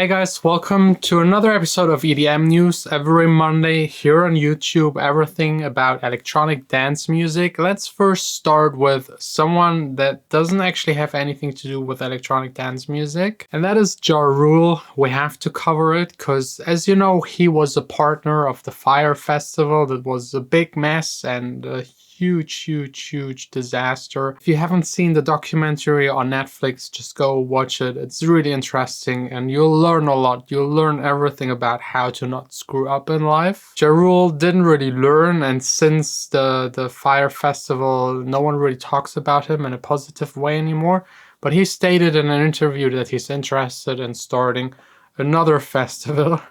Hey guys, welcome to another episode of EDM News. Every Monday here on YouTube, everything about electronic dance music. Let's first start with someone that doesn't actually have anything to do with electronic dance music, and that is Ja Rule. We have to cover it because, as you know, he was a partner of the Fire Festival that was a big mess and a huge disaster. If you haven't seen the documentary on Netflix, just go watch it. It's really interesting and you'll learn a lot. You'll learn everything about how to not screw up in life. Ja Rule didn't really learn, and since the Fire Festival, no one really talks about him in a positive way anymore. But he stated in an interview that he's interested in starting another festival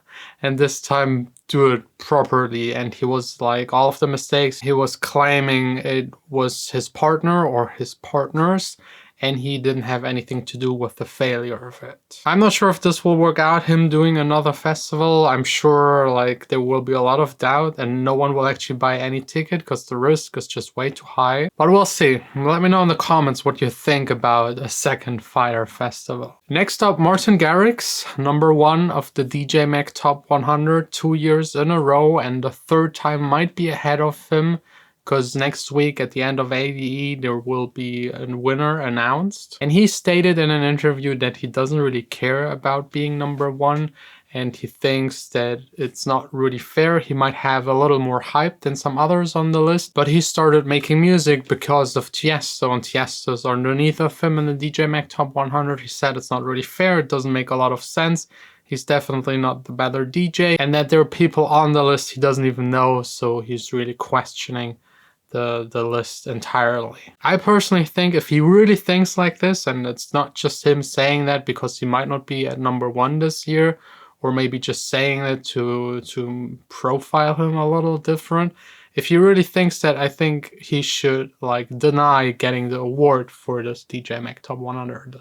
and this time do it properly. And he was like, all of the mistakes, he was claiming it was his partner or his partners, and he didn't have anything to do with the failure of it. I'm not sure if this will work out, him doing another festival. I'm sure like there will be a lot of doubt and no one will actually buy any ticket because the risk is just way too high. But we'll see. Let me know in the comments what you think about a second Fire Festival. Next up, Martin Garrix, #1 of the DJ Mag Top 100 2 years in a row, and the third time might be ahead of him, because next week at the end of ADE there will be a winner announced. And he stated in an interview that he doesn't really care about being #1, and he thinks that it's not really fair. He might have a little more hype than some others on the list, but he started making music because of Tiesto, and Tiesto's underneath of him in the DJ Mag Top 100. He said it's not really fair, it doesn't make a lot of sense. He's definitely not the better DJ, and that there are people on the list he doesn't even know, so he's really questioning the list entirely. I personally think if he really thinks like this, and it's not just him saying that because he might not be at #1 this year, or maybe just saying it to profile him a little different. If he really thinks that, I think he should like deny getting the award for this DJ Mag Top 100.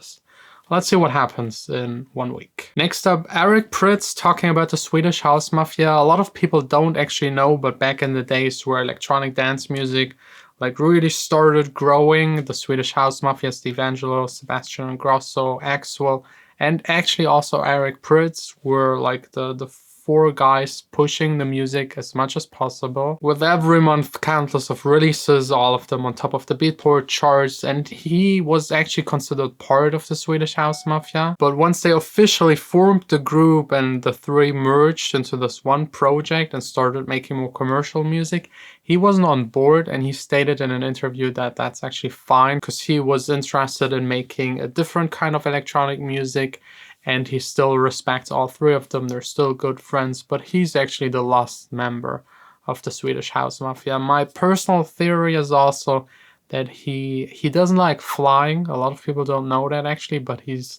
Let's see what happens in 1 week. Next up, Prydz talking about the Swedish House Mafia. A lot of people don't actually know, but back in the days where electronic dance music like really started growing, the Swedish House Mafia, Steve Angelo, Sebastian Ingrosso, Axwell, and actually also Prydz were like the four guys pushing the music as much as possible. With every month countless of releases, all of them on top of the Beatport charts, and he was actually considered part of the Swedish House Mafia. But once they officially formed the group and the three merged into this one project and started making more commercial music, he wasn't on board, and he stated in an interview that that's actually fine because he was interested in making a different kind of electronic music. And he still respects all three of them. They're still good friends, but he's actually the last member of the Swedish House Mafia. My personal theory is also that he doesn't like flying. A lot of people don't know that actually, but he's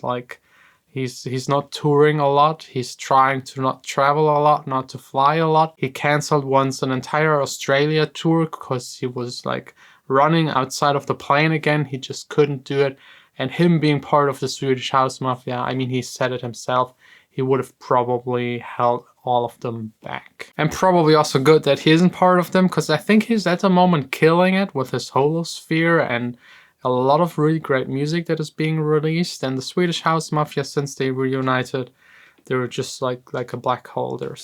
not touring a lot. He's trying to not travel a lot, not to fly a lot. He canceled once an entire Australia tour because he was like running outside of the plane again. He just couldn't do it. And him being part of the Swedish House Mafia, I mean, he said it himself, he would have probably held all of them back. And probably also good that he isn't part of them, because I think he's at the moment killing it with his holosphere and a lot of really great music that is being released. And the Swedish House Mafia, since they reunited, they're just like a black hole. There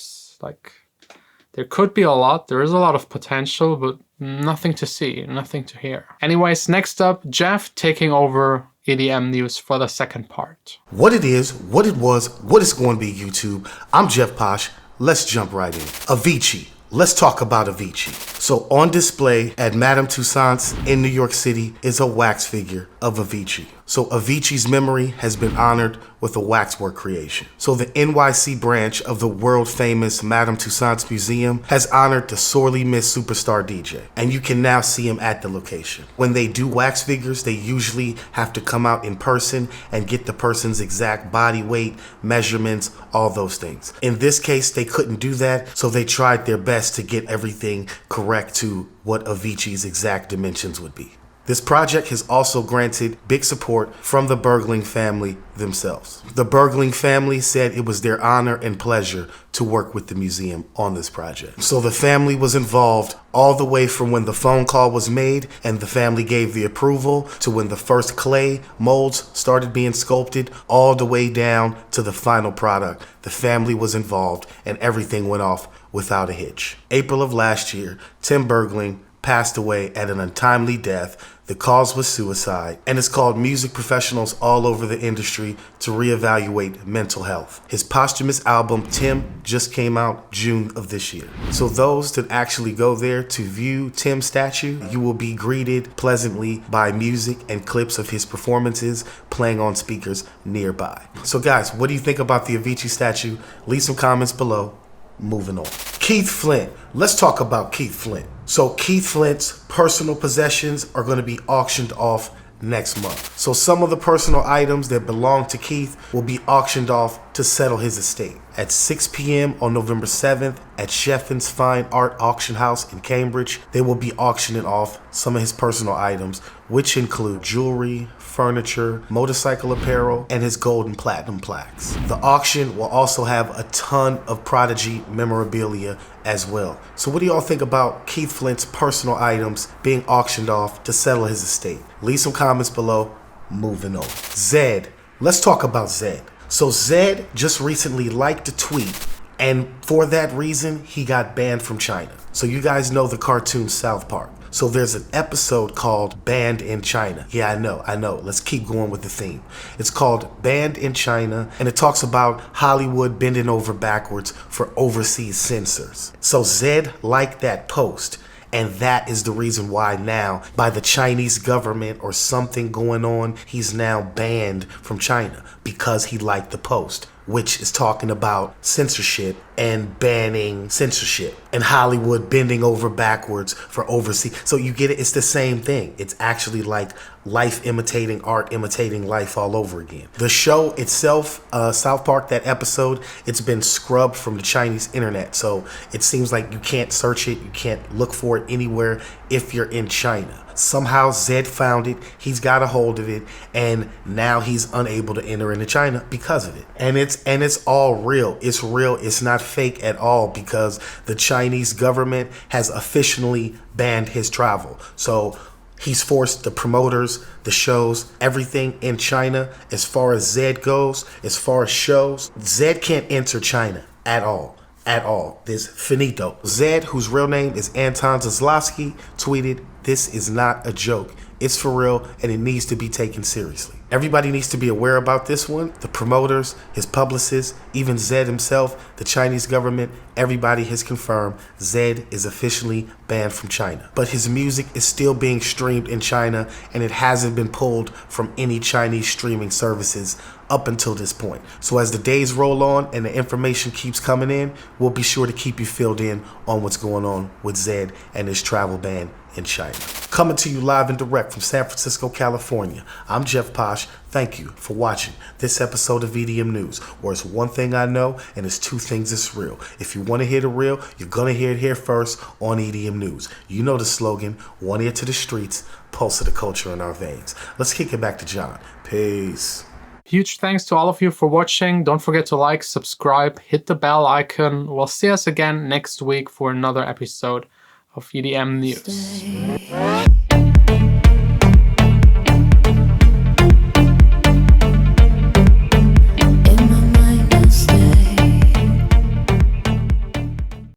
could be a lot, there is a lot of potential, but nothing to see, nothing to hear. Anyways, next up, Jeff taking over EDM News for the second part. What it is, what it was, what it's going to be, YouTube. I'm Jeff POSH. Let's jump right in. Avicii. Let's talk about Avicii. So on display at Madame Tussauds in New York City is a wax figure of Avicii. So Avicii's memory has been honored with a waxwork creation. So the NYC branch of the world famous Madame Tussauds Museum has honored the sorely missed superstar DJ. And you can now see him at the location. When they do wax figures, they usually have to come out in person and get the person's exact body weight, measurements, all those things. In this case, they couldn't do that, so they tried their best to get everything correct to what Avicii's exact dimensions would be. This project has also granted big support from the Bergling family themselves. The Bergling family said it was their honor and pleasure to work with the museum on this project. So the family was involved all the way from when the phone call was made and the family gave the approval to when the first clay molds started being sculpted, all the way down to the final product. The family was involved and everything went off without a hitch. April of last year, Tim Bergling passed away at an untimely death. The cause was suicide, and it's called music professionals all over the industry to reevaluate mental health. His posthumous album, Tim, just came out June of this year. So those that actually go there to view Tim's statue, you will be greeted pleasantly by music and clips of his performances playing on speakers nearby. So guys, what do you think about the Avicii statue? Leave some comments below. Moving on. Keith Flint. Let's talk about Keith Flint. So Keith Flint's personal possessions are going to be auctioned off next month. So some of the personal items that belong to Keith will be auctioned off to settle his estate. At 6 p.m. on November 7th at Shefflin's Fine Art Auction House in Cambridge, they will be auctioning off some of his personal items, which include jewelry, furniture, motorcycle apparel, and his gold and platinum plaques. The auction will also have a ton of Prodigy memorabilia as well. So what do y'all think about Keith Flint's personal items being auctioned off to settle his estate? Leave some comments below. Moving on. Zedd. Let's talk about Zedd. So Zedd just recently liked a tweet, and for that reason, he got banned from China. So you guys know the cartoon South Park. So there's an episode called Banned in China. Yeah, I know. Let's keep going with the theme. It's called Banned in China, and it talks about Hollywood bending over backwards for overseas censors. So Zedd liked that post, and that is the reason why now, by the Chinese government or something going on, he's now banned from China because he liked the post, which is talking about censorship and banning censorship and Hollywood bending over backwards for overseas. So you get it, it's the same thing. It's actually like life imitating art, imitating life all over again. The show itself, South Park, that episode, it's been scrubbed from the Chinese internet. So it seems like you can't search it, you can't look for it anywhere if you're in China. Somehow Zedd found it, he's got a hold of it, and now he's unable to enter into China because of it. And it's all real. It's real. It's not fake at all, because the Chinese government has officially banned his travel. So he's forced the promoters, the shows, everything in China, as far as Zedd goes, as far as shows, Zedd can't enter China at all. At all. This finito. Zedd, whose real name is Anton Zaslavsky, tweeted, "This is not a joke. It's for real, and it needs to be taken seriously." Everybody needs to be aware about this one. The promoters, his publicists, even Zedd himself, the Chinese government, everybody has confirmed Zedd is officially banned from China. But his music is still being streamed in China, and it hasn't been pulled from any Chinese streaming services up until this point. So as the days roll on and the information keeps coming in, we'll be sure to keep you filled in on what's going on with Zedd and his travel ban in China. Coming to you live and direct from San Francisco, California, I'm Jeff Posh. Thank you for watching this episode of EDM News, where it's one thing I know and it's two things that's real. If you want to hear the real, you're going to hear it here first on EDM News. You know the slogan, one ear to the streets, pulse of the culture in our veins. Let's kick it back to John. Peace. Huge thanks to all of you for watching. Don't forget to like, subscribe, hit the bell icon. We'll see us again next week for another episode of EDM News.